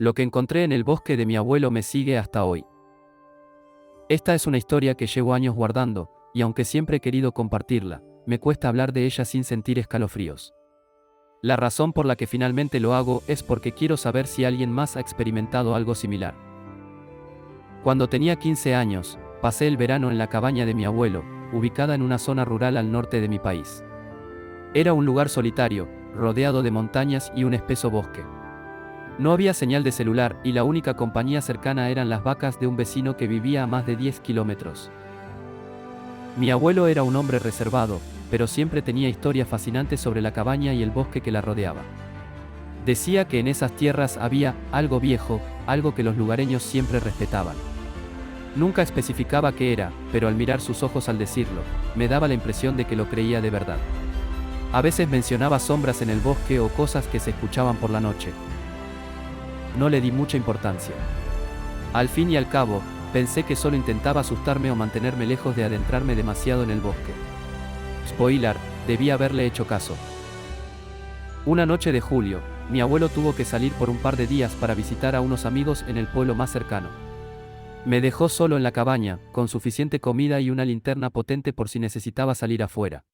Lo que encontré en el bosque de mi abuelo me sigue hasta hoy. Esta es una historia que llevo años guardando, y aunque siempre he querido compartirla, me cuesta hablar de ella sin sentir escalofríos. La razón por la que finalmente lo hago es porque quiero saber si alguien más ha experimentado algo similar. Cuando tenía 15 años, pasé el verano en la cabaña de mi abuelo, ubicada en una zona rural al norte de mi país. Era un lugar solitario, rodeado de montañas y un espeso bosque. No había señal de celular y la única compañía cercana eran las vacas de un vecino que vivía a más de 10 kilómetros. Mi abuelo era un hombre reservado, pero siempre tenía historias fascinantes sobre la cabaña y el bosque que la rodeaba. Decía que en esas tierras había algo viejo, algo que los lugareños siempre respetaban. Nunca especificaba qué era, pero al mirar sus ojos al decirlo, me daba la impresión de que lo creía de verdad. A veces mencionaba sombras en el bosque o cosas que se escuchaban por la noche. No le di mucha importancia. Al fin y al cabo, pensé que solo intentaba asustarme o mantenerme lejos de adentrarme demasiado en el bosque. Spoiler, debí haberle hecho caso. Una noche de julio, mi abuelo tuvo que salir por un par de días para visitar a unos amigos en el pueblo más cercano. Me dejó solo en la cabaña, con suficiente comida y una linterna potente por si necesitaba salir afuera.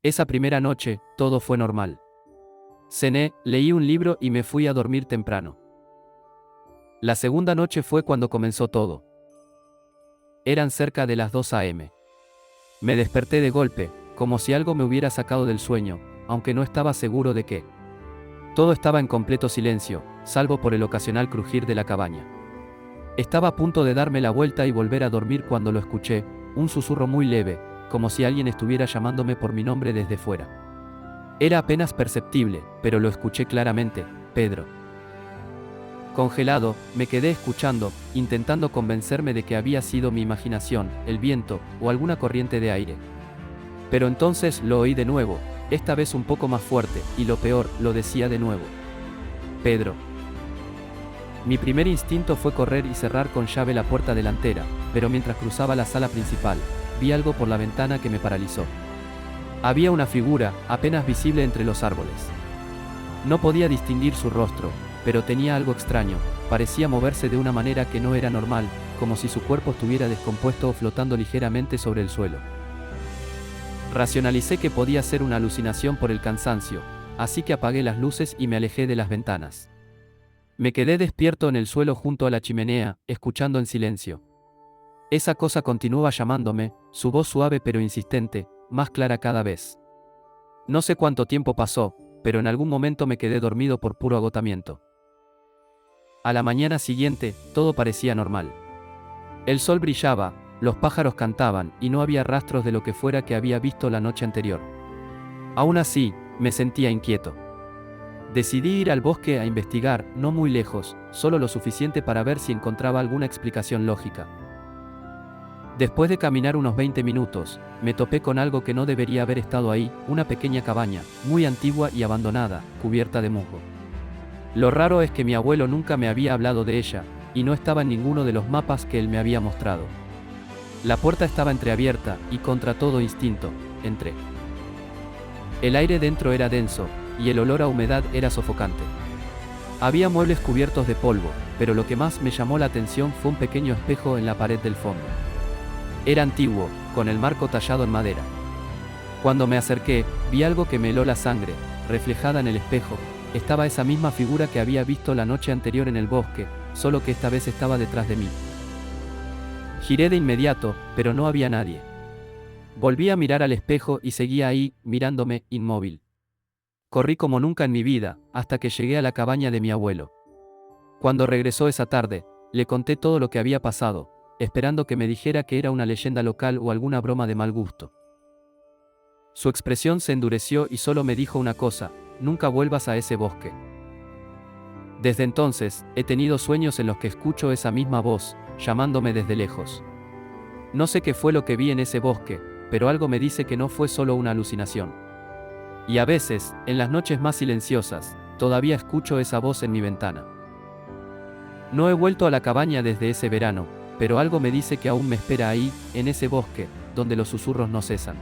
Esa primera noche, todo fue normal. Cené, leí un libro y me fui a dormir temprano. La segunda noche fue cuando comenzó todo. Eran cerca de las 2 a.m. Me desperté de golpe, como si algo me hubiera sacado del sueño, aunque no estaba seguro de qué. Todo estaba en completo silencio, salvo por el ocasional crujir de la cabaña. Estaba a punto de darme la vuelta y volver a dormir cuando lo escuché, un susurro muy leve, como si alguien estuviera llamándome por mi nombre desde fuera. Era apenas perceptible, pero lo escuché claramente: Pedro. Congelado, me quedé escuchando, intentando convencerme de que había sido mi imaginación, el viento, o alguna corriente de aire. Pero entonces lo oí de nuevo, esta vez un poco más fuerte, y lo peor, lo decía de nuevo: Pedro. Mi primer instinto fue correr y cerrar con llave la puerta delantera, pero mientras cruzaba la sala principal, vi algo por la ventana que me paralizó. Había una figura, apenas visible entre los árboles. No podía distinguir su rostro, pero tenía algo extraño, parecía moverse de una manera que no era normal, como si su cuerpo estuviera descompuesto o flotando ligeramente sobre el suelo. Racionalicé que podía ser una alucinación por el cansancio, así que apagué las luces y me alejé de las ventanas. Me quedé despierto en el suelo junto a la chimenea, escuchando en silencio. Esa cosa continuaba llamándome, su voz suave pero insistente, más clara cada vez. No sé cuánto tiempo pasó, pero en algún momento me quedé dormido por puro agotamiento. A la mañana siguiente, todo parecía normal. El sol brillaba, los pájaros cantaban, y no había rastros de lo que fuera que había visto la noche anterior. Aún así, me sentía inquieto. Decidí ir al bosque a investigar, no muy lejos, solo lo suficiente para ver si encontraba alguna explicación lógica. Después de caminar unos 20 minutos, me topé con algo que no debería haber estado ahí, una pequeña cabaña, muy antigua y abandonada, cubierta de musgo. Lo raro es que mi abuelo nunca me había hablado de ella, y no estaba en ninguno de los mapas que él me había mostrado. La puerta estaba entreabierta, y contra todo instinto, entré. El aire dentro era denso, y el olor a humedad era sofocante. Había muebles cubiertos de polvo, pero lo que más me llamó la atención fue un pequeño espejo en la pared del fondo. Era antiguo, con el marco tallado en madera. Cuando me acerqué, vi algo que me heló la sangre. Reflejada en el espejo, estaba esa misma figura que había visto la noche anterior en el bosque, solo que esta vez estaba detrás de mí. Giré de inmediato, pero no había nadie. Volví a mirar al espejo y seguía ahí, mirándome, inmóvil. Corrí como nunca en mi vida, hasta que llegué a la cabaña de mi abuelo. Cuando regresó esa tarde, le conté todo lo que había pasado, esperando que me dijera que era una leyenda local o alguna broma de mal gusto. Su expresión se endureció y solo me dijo una cosa: nunca vuelvas a ese bosque. Desde entonces, he tenido sueños en los que escucho esa misma voz, llamándome desde lejos. No sé qué fue lo que vi en ese bosque, pero algo me dice que no fue solo una alucinación. Y a veces, en las noches más silenciosas, todavía escucho esa voz en mi ventana. No he vuelto a la cabaña desde ese verano, pero algo me dice que aún me espera ahí, en ese bosque, donde los susurros no cesan.